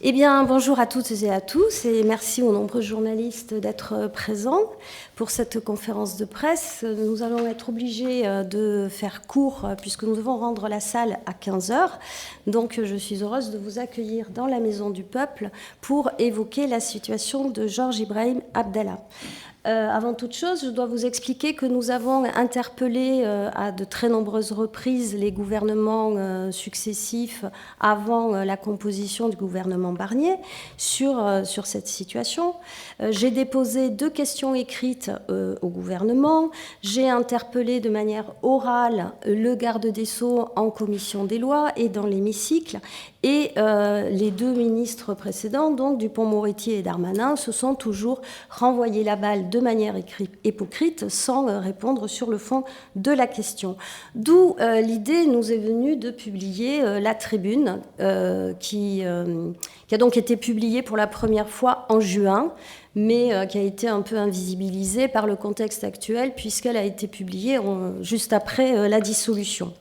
Eh bien, bonjour à toutes et à tous, et merci aux nombreux journalistes d'être présents pour cette conférence de presse. Nous allons être obligés de faire court, puisque nous devons rendre la salle à 15 heures. Donc, je suis heureuse de vous accueillir dans la Maison du Peuple pour évoquer la situation de Georges Ibrahim Abdallah. Avant toute chose, je dois vous expliquer que nous avons interpellé à de très nombreuses reprises les gouvernements successifs avant la composition du gouvernement Barnier sur cette situation. J'ai déposé 2 questions écrites au gouvernement. J'ai interpellé de manière orale le garde des Sceaux en commission des lois et dans l'hémicycle. Et les 2 ministres précédents, donc Dupond-Moretti et Darmanin, se sont toujours renvoyés la balle de manière hypocrite sans répondre sur le fond de la question. D'où l'idée nous est venue de publier la tribune qui a donc été publiée pour la première fois en juin, mais qui a été un peu invisibilisée par le contexte actuel puisqu'elle a été publiée juste après la dissolution.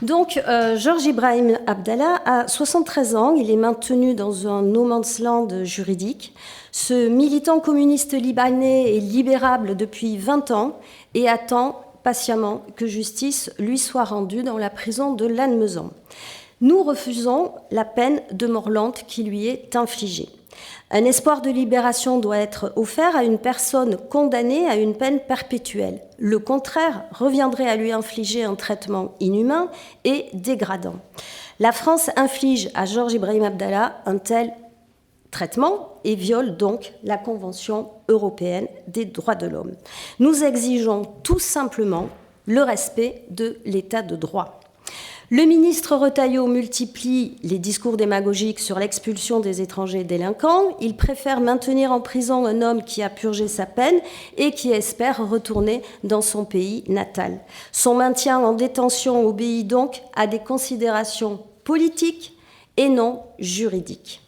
Donc, Georges Ibrahim Abdallah a 73 ans, il est maintenu dans un no man's land juridique. Ce militant communiste libanais est libérable depuis 20 ans et attend patiemment que justice lui soit rendue dans la prison de Lannemezan. Nous refusons la peine de mort lente qui lui est infligée. Un espoir de libération doit être offert à une personne condamnée à une peine perpétuelle. Le contraire reviendrait à lui infliger un traitement inhumain et dégradant. La France inflige à Georges Ibrahim Abdallah un tel traitement et viole donc la Convention européenne des droits de l'homme. Nous exigeons tout simplement le respect de l'état de droit. Le ministre Retailleau multiplie les discours démagogiques sur l'expulsion des étrangers délinquants. Il préfère maintenir en prison un homme qui a purgé sa peine et qui espère retourner dans son pays natal. Son maintien en détention obéit donc à des considérations politiques et non juridiques.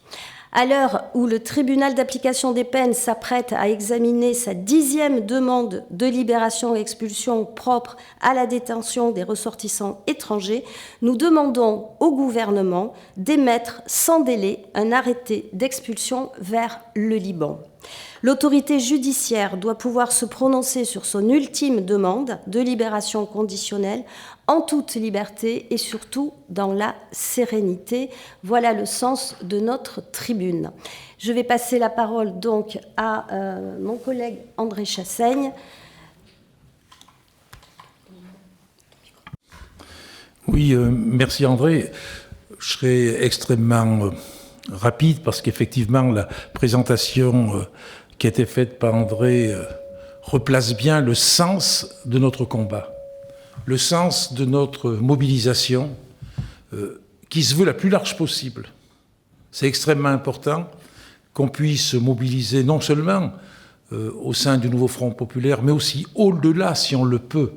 À l'heure où le tribunal d'application des peines s'apprête à examiner sa 10e demande de libération et expulsion propre à la détention des ressortissants étrangers, nous demandons au gouvernement d'émettre sans délai un arrêté d'expulsion vers le Liban. L'autorité judiciaire doit pouvoir se prononcer sur son ultime demande de libération conditionnelle en toute liberté et surtout dans la sérénité. Voilà le sens de notre tribune. Je vais passer la parole donc à mon collègue André Chassaigne. Oui, merci André. Je serai extrêmement rapide parce qu'effectivement la présentation qui a été faite par André replace bien le sens de notre combat, le sens de notre mobilisation qui se veut la plus large possible. C'est extrêmement important qu'on puisse mobiliser non seulement au sein du nouveau Front populaire, mais aussi au-delà, si on le peut,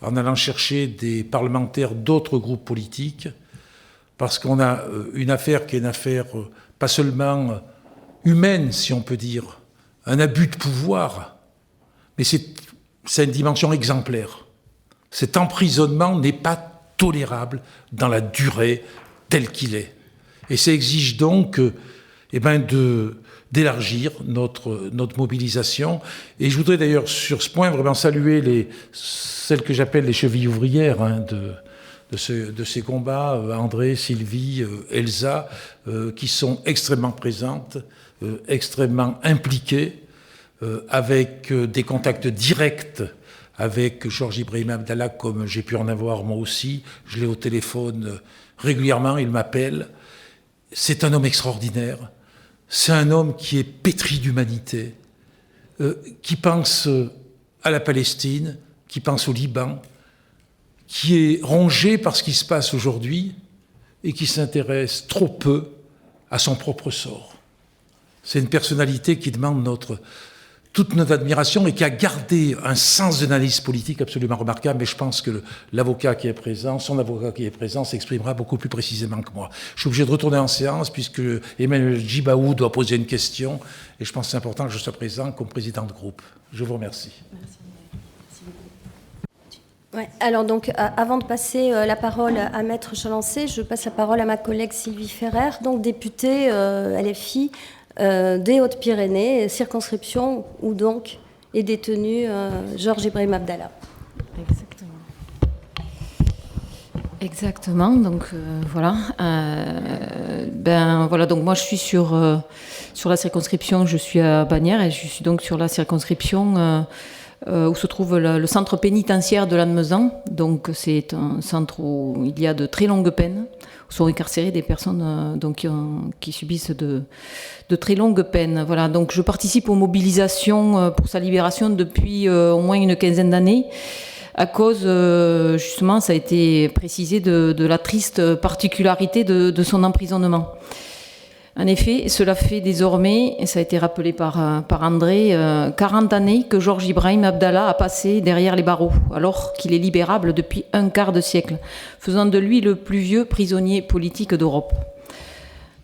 en allant chercher des parlementaires d'autres groupes politiques, parce qu'on a une affaire qui est une affaire pas seulement humaine, si on peut dire, un abus de pouvoir, mais c'est une dimension exemplaire. Cet emprisonnement n'est pas tolérable dans la durée telle qu'il est. Et ça exige donc d'élargir notre mobilisation. Et je voudrais d'ailleurs sur ce point vraiment saluer celles que j'appelle les chevilles ouvrières de ces combats, André, Sylvie, Elsa, qui sont extrêmement présentes, extrêmement impliquées, avec des contacts directs avec Georges Ibrahim Abdallah, comme j'ai pu en avoir moi aussi. Je l'ai au téléphone régulièrement, il m'appelle. C'est un homme extraordinaire. C'est un homme qui est pétri d'humanité, qui pense à la Palestine, qui pense au Liban, qui est rongé par ce qui se passe aujourd'hui et qui s'intéresse trop peu à son propre sort. C'est une personnalité qui demande toute notre admiration et qui a gardé un sens d'analyse politique absolument remarquable. Mais je pense que son avocat qui est présent, s'exprimera beaucoup plus précisément que moi. Je suis obligé de retourner en séance puisque Emmanuel Djibaou doit poser une question et je pense que c'est important que je sois présent comme président de groupe. Je vous remercie. Merci. Ouais, alors donc, avant de passer la parole à Maître Chalancé, je passe la parole à ma collègue Sylvie Ferrer, donc députée LFI des Hautes-Pyrénées, circonscription où donc est détenu Georges Ibrahim Abdallah. Exactement. Donc voilà. Voilà. Donc moi je suis sur la circonscription. Je suis à Bagnères et je suis donc sur la circonscription où se trouve le centre pénitentiaire de Lannemezan. Donc c'est un centre où il y a de très longues peines, où sont incarcérées des personnes qui subissent de très longues peines. Voilà. Donc je participe aux mobilisations pour sa libération depuis au moins une quinzaine d'années. À cause, justement, ça a été précisé, de la triste particularité de son emprisonnement. En effet, cela fait désormais, et ça a été rappelé par André, 40 années que Georges Ibrahim Abdallah a passé derrière les barreaux, alors qu'il est libérable depuis un quart de siècle, faisant de lui le plus vieux prisonnier politique d'Europe.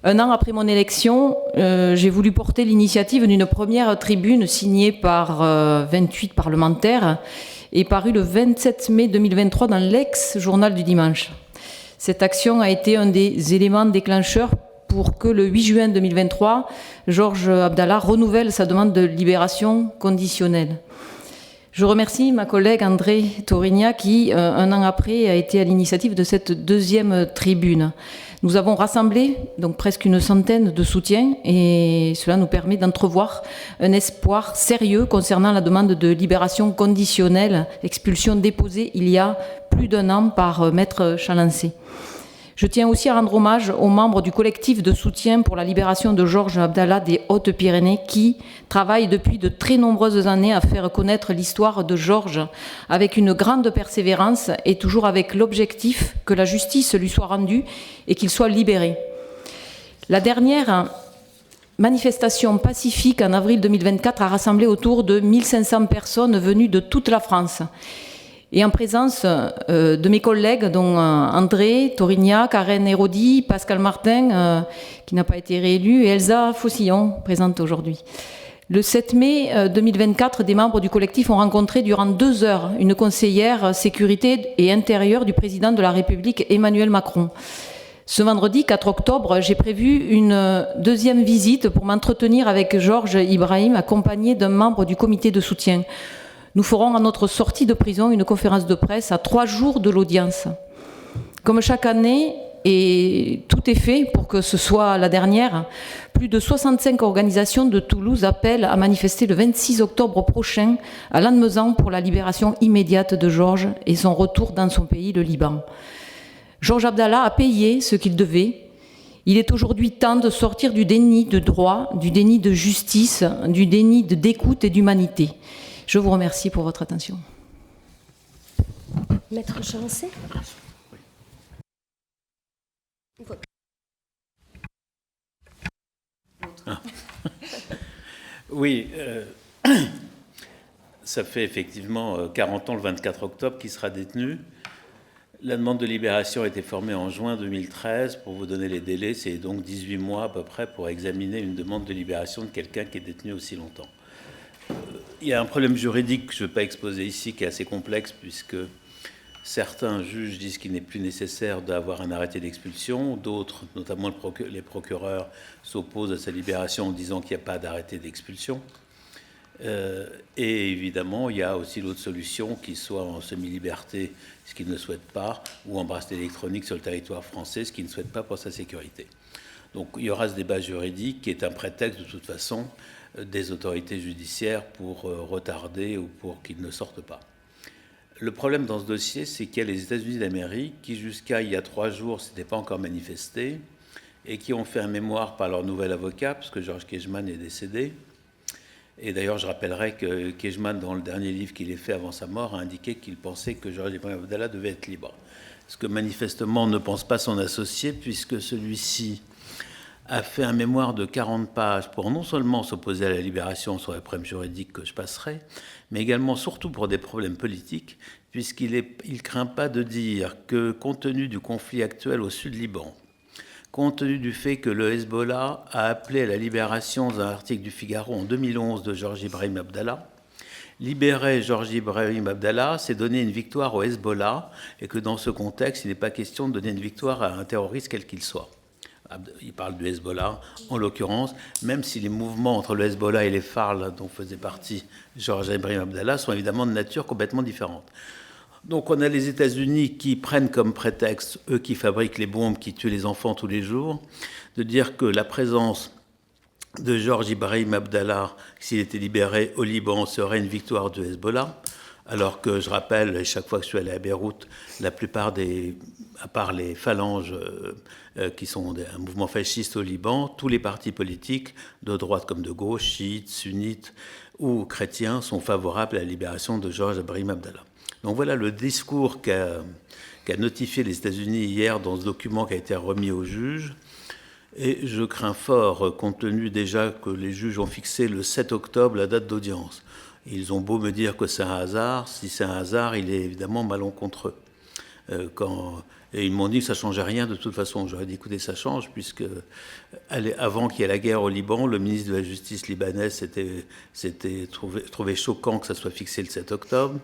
Un an après mon élection, j'ai voulu porter l'initiative d'une première tribune signée par 28 parlementaires et parue le 27 mai 2023 dans l'ex-journal du dimanche. Cette action a été un des éléments déclencheurs pour que le 8 juin 2023, Georges Abdallah renouvelle sa demande de libération conditionnelle. Je remercie ma collègue André Torigna qui, un an après, a été à l'initiative de cette deuxième tribune. Nous avons rassemblé donc presque une centaine de soutiens et cela nous permet d'entrevoir un espoir sérieux concernant la demande de libération conditionnelle, expulsion déposée il y a plus d'un an par Maître Chalancé. Je tiens aussi à rendre hommage aux membres du collectif de soutien pour la libération de Georges Abdallah des Hautes-Pyrénées qui travaillent depuis de très nombreuses années à faire connaître l'histoire de Georges avec une grande persévérance et toujours avec l'objectif que la justice lui soit rendue et qu'il soit libéré. La dernière manifestation pacifique en avril 2024 a rassemblé autour de 1500 personnes venues de toute la France. Et en présence de mes collègues, dont André Torigna, Karen Hérodi, Pascal Martin, qui n'a pas été réélu, et Elsa Faucillon, présente aujourd'hui. Le 7 mai 2024, des membres du collectif ont rencontré durant 2 heures une conseillère sécurité et intérieure du président de la République, Emmanuel Macron. Ce vendredi 4 octobre, j'ai prévu une deuxième visite pour m'entretenir avec Georges Ibrahim, accompagné d'un membre du comité de soutien. Nous ferons à notre sortie de prison une conférence de presse à 3 jours de l'audience. Comme chaque année, et tout est fait pour que ce soit la dernière, plus de 65 organisations de Toulouse appellent à manifester le 26 octobre prochain à Lannemezan pour la libération immédiate de Georges et son retour dans son pays, le Liban. Georges Abdallah a payé ce qu'il devait. Il est aujourd'hui temps de sortir du déni de droit, du déni de justice, du déni d'écoute et d'humanité. Je vous remercie pour votre attention. Maître Chalancé. Oui, ça fait effectivement 40 ans, le 24 octobre, qu'il sera détenu. La demande de libération a été formée en juin 2013. Pour vous donner les délais, c'est donc 18 mois à peu près pour examiner une demande de libération de quelqu'un qui est détenu aussi longtemps. Il y a un problème juridique que je ne vais pas exposer ici, qui est assez complexe, puisque certains juges disent qu'il n'est plus nécessaire d'avoir un arrêté d'expulsion. D'autres, notamment les procureurs, s'opposent à sa libération en disant qu'il n'y a pas d'arrêté d'expulsion. Et évidemment, il y a aussi l'autre solution, qu'il soit en semi-liberté, ce qu'il ne souhaite pas, ou en bracelet électronique sur le territoire français, ce qu'il ne souhaite pas pour sa sécurité. Donc il y aura ce débat juridique qui est un prétexte de toute façon des autorités judiciaires pour retarder ou pour qu'ils ne sortent pas. Le problème dans ce dossier, c'est qu'il y a les États-Unis d'Amérique qui, jusqu'à il y a 3 jours, ne s'étaient pas encore manifestés et qui ont fait un mémoire par leur nouvel avocat, parce que Georges Kejman est décédé. Et d'ailleurs, je rappellerai que Kejman, dans le dernier livre qu'il ait fait avant sa mort, a indiqué qu'il pensait que Georges Ibrahim Abdallah devait être libre. Ce que manifestement ne pense pas son associé, puisque celui-ci a fait un mémoire de 40 pages pour non seulement s'opposer à la libération sur les problèmes juridiques que je passerai, mais également surtout pour des problèmes politiques, puisqu'il ne craint pas de dire que, compte tenu du conflit actuel au sud Liban, compte tenu du fait que le Hezbollah a appelé à la libération dans un article du Figaro en 2011 de Georges Ibrahim Abdallah, libérer Georges Ibrahim Abdallah, c'est donner une victoire au Hezbollah, et que dans ce contexte, il n'est pas question de donner une victoire à un terroriste quel qu'il soit. Il parle du Hezbollah, en l'occurrence, même si les mouvements entre le Hezbollah et les FARL, dont faisait partie Georges Ibrahim Abdallah, sont évidemment de nature complètement différente. Donc on a les États-Unis qui prennent comme prétexte, eux qui fabriquent les bombes qui tuent les enfants tous les jours, de dire que la présence de Georges Ibrahim Abdallah, s'il était libéré au Liban, serait une victoire du Hezbollah. Alors que je rappelle, chaque fois que je suis allé à Beyrouth, la plupart à part les phalanges qui sont un mouvement fasciste au Liban, tous les partis politiques, de droite comme de gauche, chiites, sunnites ou chrétiens, sont favorables à la libération de Georges Ibrahim Abdallah. Donc voilà le discours qu'a notifié les États-Unis hier dans ce document qui a été remis aux juges. Et je crains fort, compte tenu déjà que les juges ont fixé le 7 octobre la date d'audience. Ils ont beau me dire que c'est un hasard, si c'est un hasard, il est évidemment malencontreux. Et ils m'ont dit que ça ne changeait rien de toute façon. J'aurais dit, écoutez, ça change, puisque avant qu'il y ait la guerre au Liban, le ministre de la Justice libanaise s'était trouvé choquant que ça soit fixé le 7 octobre.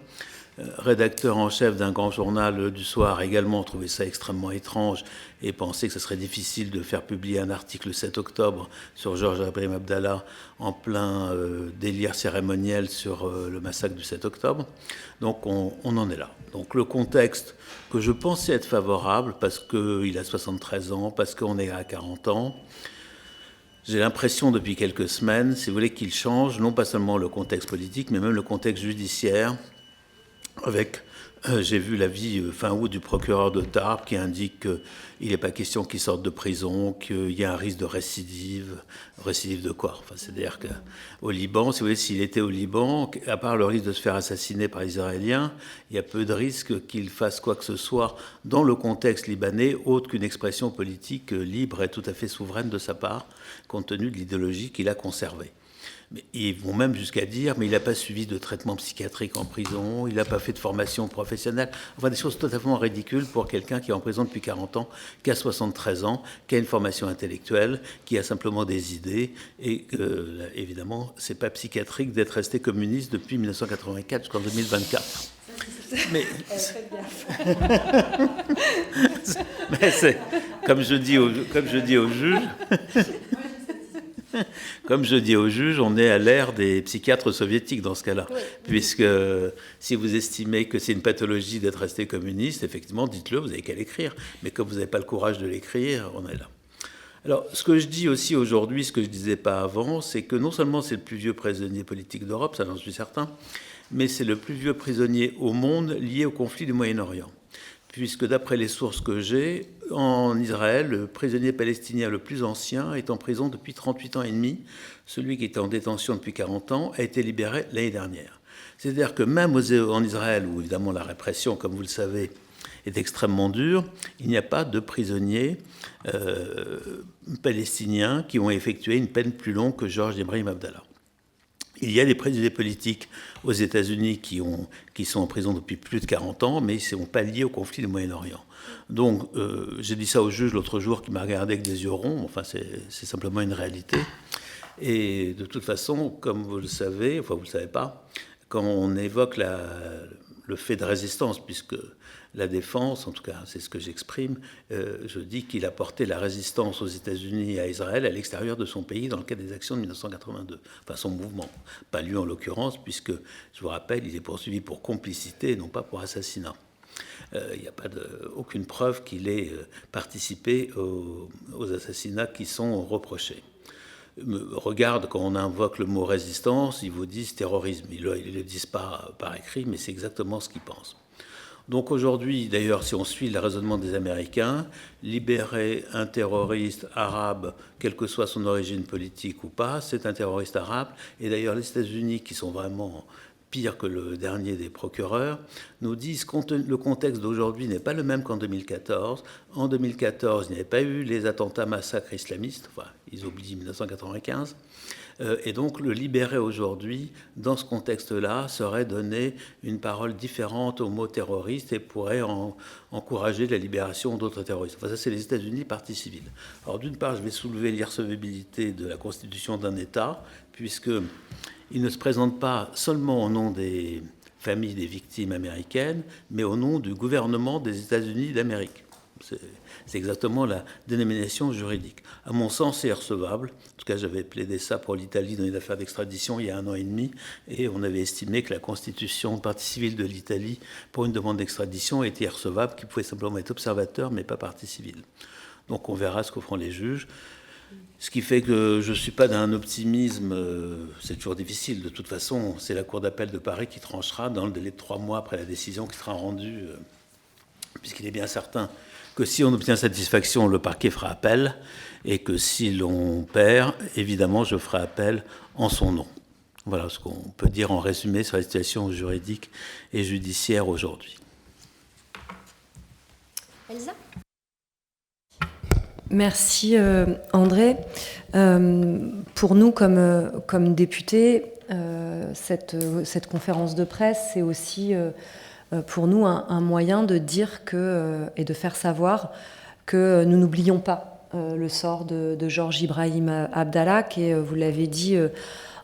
Rédacteur en chef d'un grand journal du soir, également trouvait ça extrêmement étrange et pensait que ce serait difficile de faire publier un article le 7 octobre sur Georges Ibrahim Abdallah en plein délire cérémoniel sur le massacre du 7 octobre. Donc on en est là. Donc le contexte que je pensais être favorable, parce qu'il a 73 ans, parce qu'on est à 40 ans, j'ai l'impression depuis quelques semaines, si vous voulez, qu'il change non pas seulement le contexte politique, mais même le contexte judiciaire. J'ai vu l'avis fin août du procureur de Tarbes qui indique qu'il n'est pas question qu'il sorte de prison, qu'il y a un risque de récidive. Récidive de quoi? C'est-à-dire qu'au Liban, si vous voulez, s'il était au Liban, à part le risque de se faire assassiner par les Israéliens, il y a peu de risques qu'il fasse quoi que ce soit dans le contexte libanais, autre qu'une expression politique libre et tout à fait souveraine de sa part, compte tenu de l'idéologie qu'il a conservée. Mais ils vont même jusqu'à dire, mais il n'a pas suivi de traitement psychiatrique en prison, il n'a pas fait de formation professionnelle. Enfin, des choses totalement ridicules pour quelqu'un qui est en prison depuis 40 ans, qui a 73 ans, qui a une formation intellectuelle, qui a simplement des idées. Et évidemment, ce n'est pas psychiatrique d'être resté communiste depuis 1984 jusqu'en 2024. Mais c'est comme je dis aux juges. Comme je dis aux juges, on est à l'ère des psychiatres soviétiques dans ce cas-là. Oui. Puisque si vous estimez que c'est une pathologie d'être resté communiste, effectivement, dites-le, vous n'avez qu'à l'écrire. Mais comme vous n'avez pas le courage de l'écrire, on est là. Alors, ce que je dis aussi aujourd'hui, ce que je ne disais pas avant, c'est que non seulement c'est le plus vieux prisonnier politique d'Europe, ça j'en suis certain, mais c'est le plus vieux prisonnier au monde lié au conflit du Moyen-Orient. Puisque d'après les sources que j'ai, en Israël, le prisonnier palestinien le plus ancien est en prison depuis 38 ans et demi. Celui qui était en détention depuis 40 ans a été libéré l'année dernière. C'est-à-dire que même en Israël, où évidemment la répression, comme vous le savez, est extrêmement dure, il n'y a pas de prisonniers palestiniens qui ont effectué une peine plus longue que Georges Ibrahim Abdallah. Il y a des prisonniers politiques aux États-Unis qui sont en prison depuis plus de 40 ans, mais ils ne sont pas liés au conflit du Moyen-Orient. Donc, j'ai dit ça au juge l'autre jour qui m'a regardé avec des yeux ronds. Enfin, c'est simplement une réalité. Et de toute façon, comme vous le savez, enfin, vous ne le savez pas, quand on évoque le fait de résistance, puisque la défense, en tout cas c'est ce que j'exprime, je dis qu'il a porté la résistance aux États-Unis et à Israël à l'extérieur de son pays dans le cadre des actions de 1982. Enfin son mouvement, pas lui en l'occurrence, puisque je vous rappelle, il est poursuivi pour complicité et non pas pour assassinat. Il n'y a pas aucune preuve qu'il ait participé aux assassinats qui sont reprochés. Regarde, quand on invoque le mot résistance, ils vous disent terrorisme. Ils ne le disent pas par écrit, mais c'est exactement ce qu'ils pensent. Donc aujourd'hui, d'ailleurs, si on suit le raisonnement des Américains, libérer un terroriste arabe, quelle que soit son origine politique ou pas, c'est un terroriste arabe. Et d'ailleurs, les États-Unis, qui sont vraiment pire que le dernier des procureurs, nous disent que le contexte d'aujourd'hui n'est pas le même qu'en 2014. En 2014, il n'y avait pas eu les attentats massacres islamistes, enfin, ils oublient 1995. Et donc, le libérer aujourd'hui, dans ce contexte-là, serait donner une parole différente au mot terroriste et pourrait encourager la libération d'autres terroristes. Enfin, ça, c'est les États-Unis, partie civile. Alors, d'une part, je vais soulever l'irrecevabilité de la constitution d'un État, puisque il ne se présente pas seulement au nom des familles des victimes américaines, mais au nom du gouvernement des États-Unis d'Amérique. C'est exactement la dénomination juridique. À mon sens, c'est irrecevable. En tout cas, j'avais plaidé ça pour l'Italie dans une affaire d'extradition il y a 1 an et demi, et on avait estimé que la constitution de partie civile de l'Italie pour une demande d'extradition était irrecevable, qu'il pouvait simplement être observateur, mais pas partie civile. Donc on verra ce que feront les juges. Ce qui fait que je ne suis pas d'un optimisme, c'est toujours difficile. De toute façon, c'est la Cour d'appel de Paris qui tranchera dans le délai de 3 mois après la décision qui sera rendue, puisqu'il est bien certain que si on obtient satisfaction, le parquet fera appel, et que si l'on perd, évidemment, je ferai appel en son nom. Voilà ce qu'on peut dire en résumé sur la situation juridique et judiciaire aujourd'hui. Elsa ? Merci André. Pour nous, comme députés, cette conférence de presse, c'est aussi pour nous un moyen de dire et de faire savoir que nous n'oublions pas le sort de Georges Ibrahim Abdallah, qui est, vous l'avez dit,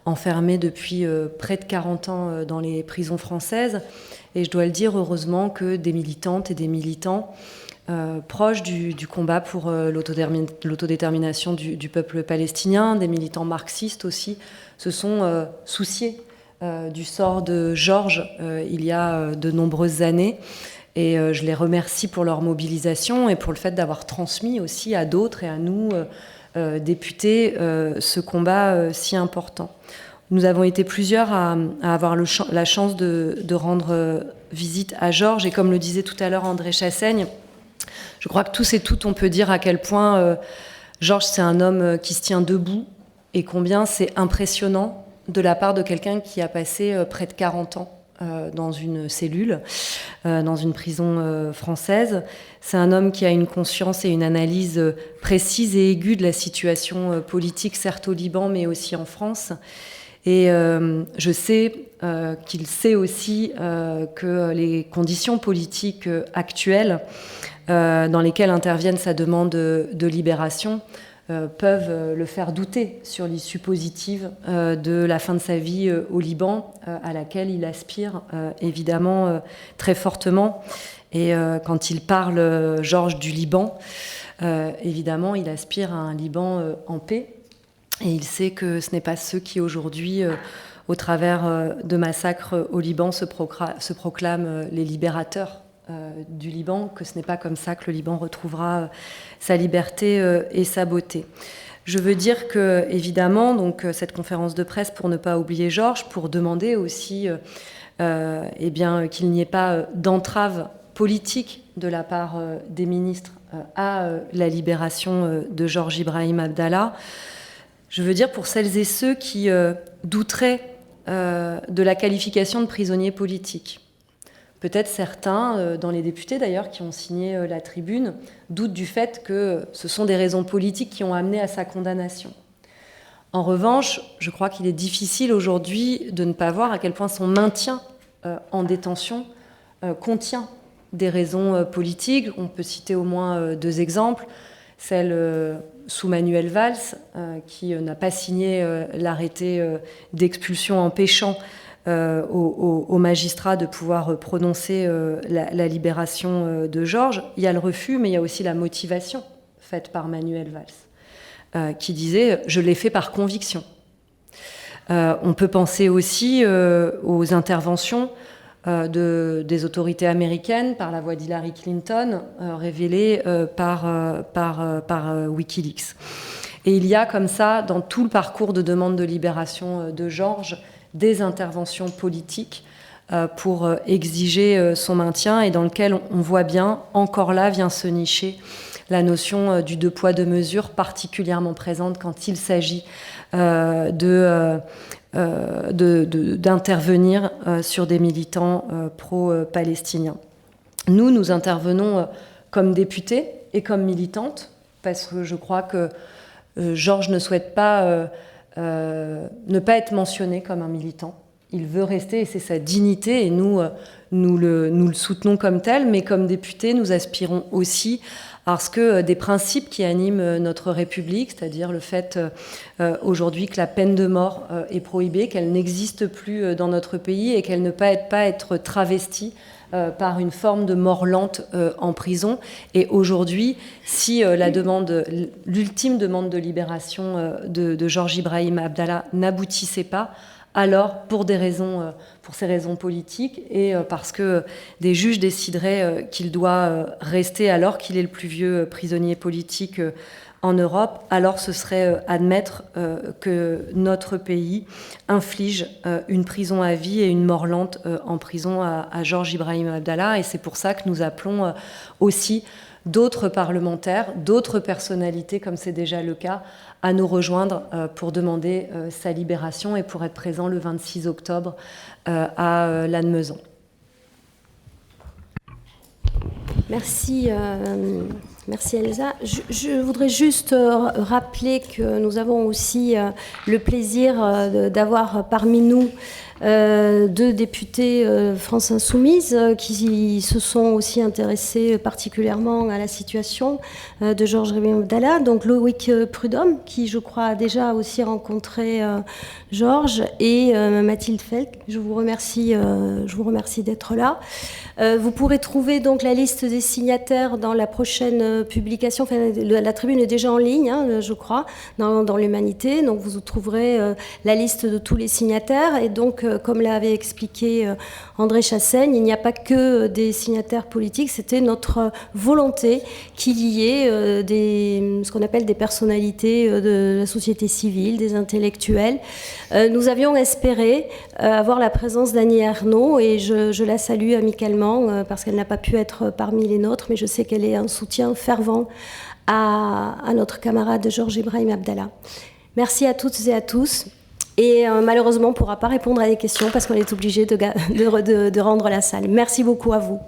enfermé depuis près de 40 ans dans les prisons françaises. Et je dois le dire, heureusement que des militantes et des militants proches du combat pour l'autodétermination du peuple palestinien, des militants marxistes aussi, se sont souciés du sort de Georges il y a de nombreuses années. Et je les remercie pour leur mobilisation et pour le fait d'avoir transmis aussi à d'autres et à nous, députés, ce combat si important. Nous avons été plusieurs à avoir la chance de rendre visite à Georges. Et comme le disait tout à l'heure André Chassaigne, je crois que tous et toutes, on peut dire à quel point Georges, c'est un homme qui se tient debout et combien c'est impressionnant de la part de quelqu'un qui a passé près de 40 ans dans une cellule, dans une prison française. C'est un homme qui a une conscience et une analyse précise et aiguë de la situation politique, certes au Liban, mais aussi en France. Et je sais qu'il sait aussi que les conditions politiques actuelles dans lesquelles interviennent sa demande de libération peuvent le faire douter sur l'issue positive de la fin de sa vie au Liban, à laquelle il aspire évidemment très fortement. Et quand il parle, Georges, du Liban, évidemment, il aspire à un Liban en paix. Et il sait que ce n'est pas ceux qui aujourd'hui, au travers de massacres au Liban, se proclament les libérateurs du Liban, que ce n'est pas comme ça que le Liban retrouvera sa liberté et sa beauté. Je veux dire que, évidemment, donc, cette conférence de presse, pour ne pas oublier Georges, pour demander aussi qu'il n'y ait pas d'entrave politique de la part des ministres à la libération de Georges Ibrahim Abdallah. Je veux dire pour celles et ceux qui douteraient de la qualification de prisonnier politique. Peut-être certains, dans les députés d'ailleurs, qui ont signé la tribune, doutent du fait que ce sont des raisons politiques qui ont amené à sa condamnation. En revanche, je crois qu'il est difficile aujourd'hui de ne pas voir à quel point son maintien en détention contient des raisons politiques. On peut citer au moins 2 exemples. Celle sous Manuel Valls, qui n'a pas signé l'arrêté d'expulsion empêchant aux magistrats de pouvoir prononcer la libération de Georges. Il y a le refus, mais il y a aussi la motivation faite par Manuel Valls, qui disait « je l'ai fait par conviction ». On peut penser aussi aux interventions des autorités américaines par la voix d'Hillary Clinton, révélées par Wikileaks. Et il y a comme ça, dans tout le parcours de demande de libération de Georges, des interventions politiques pour exiger son maintien et dans lequel on voit bien, encore là, vient se nicher la notion du 2 poids 2 mesures, particulièrement présente quand il s'agit d'intervenir sur des militants pro-palestiniens. Nous intervenons comme députés et comme militantes, parce que je crois que Georges ne souhaite pas ne pas être mentionné comme un militant. il veut rester et c'est sa dignité et nous le soutenons comme tel, mais comme députés, nous aspirons aussi à ce que des principes qui animent notre République, c'est-à-dire le fait aujourd'hui que la peine de mort est prohibée, qu'elle n'existe plus dans notre pays et qu'elle ne peut pas être travestie par une forme de mort lente en prison. Et aujourd'hui, si l'ultime demande de libération de Georges Ibrahim Abdallah n'aboutissait pas, alors pour ces raisons politiques et parce que des juges décideraient qu'il doit rester alors qu'il est le plus vieux prisonnier politique en Europe, alors ce serait admettre que notre pays inflige une prison à vie et une mort lente en prison à Georges Ibrahim Abdallah. Et c'est pour ça que nous appelons aussi d'autres parlementaires, d'autres personnalités, comme c'est déjà le cas, à nous rejoindre pour demander sa libération et pour être présent le 26 octobre à Lannemezan. Merci. Merci Elsa. Je voudrais juste rappeler que nous avons aussi le plaisir d'avoir parmi nous deux députés France Insoumise qui se sont aussi intéressés particulièrement à la situation de Georges Ibrahim Abdallah. Donc Loïc Prudhomme, qui je crois a déjà aussi rencontré Georges, et Mathilde Felk. Je vous remercie d'être là. Vous pourrez trouver donc la liste des signataires dans la prochaine publication. Enfin, la tribune est déjà en ligne, hein, je crois, dans l'Humanité. Donc vous trouverez la liste de tous les signataires. Et donc, comme l'avait expliqué André Chassaigne, il n'y a pas que des signataires politiques. C'était notre volonté qu'il y ait ce qu'on appelle des personnalités de la société civile, des intellectuels. Nous avions espéré avoir la présence d'Annie Ernaux et je la salue amicalement parce qu'elle n'a pas pu être parmi les nôtres, mais je sais qu'elle est un soutien fervent à notre camarade Georges Ibrahim Abdallah. Merci à toutes et à tous. Et malheureusement, on ne pourra pas répondre à des questions parce qu'on est obligé de rendre la salle. Merci beaucoup à vous.